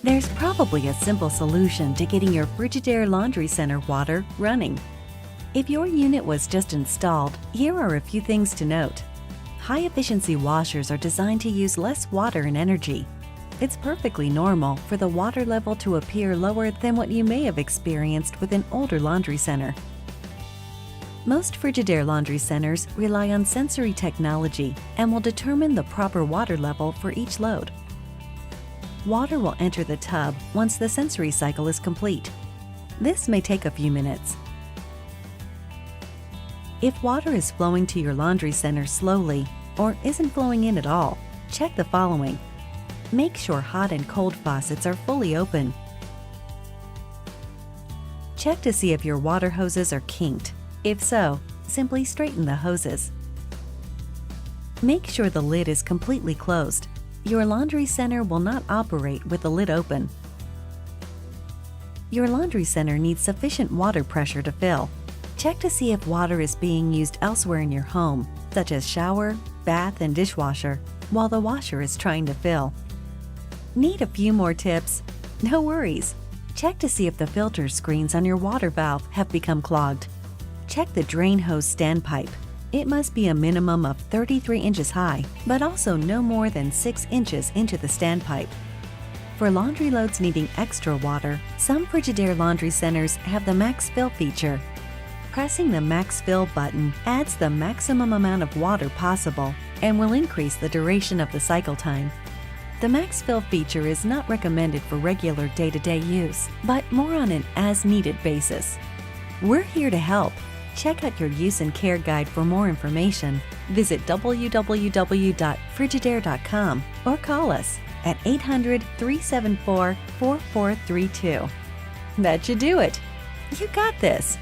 There's probably a simple solution to getting your Frigidaire Laundry Center water running. If your unit was just installed, here are a few things to note. High-efficiency washers are designed to use less water and energy. It's perfectly normal for the water level to appear lower than what you may have experienced with an older laundry center. Most Frigidaire laundry centers rely on sensory technology and will determine the proper water level for each load. Water will enter the tub once the sensory cycle is complete. This may take a few minutes. If water is flowing to your laundry center slowly or isn't flowing in at all, check the following. Make sure hot and cold faucets are fully open. Check to see if your water hoses are kinked. If so, simply straighten the hoses. Make sure the lid is completely closed. Your laundry center will not operate with the lid open. Your laundry center needs sufficient water pressure to fill. Check to see if water is being used elsewhere in your home, such as shower, bath, and dishwasher, while the washer is trying to fill. Need a few more tips? No worries. Check to see if the filter screens on your water valve have become clogged. Check the drain hose standpipe. It must be a minimum of 33 inches high, but also no more than 6 inches into the standpipe. For laundry loads needing extra water, some Frigidaire laundry centers have the Max Fill feature. Pressing the Max Fill button adds the maximum amount of water possible and will increase the duration of the cycle time. The Max Fill feature is not recommended for regular day-to-day use, but more on an as-needed basis. We're here to help. Check out your use and care guide for more information. Visit www.frigidaire.com or call us at 800-374-4432. That should do it. You got this.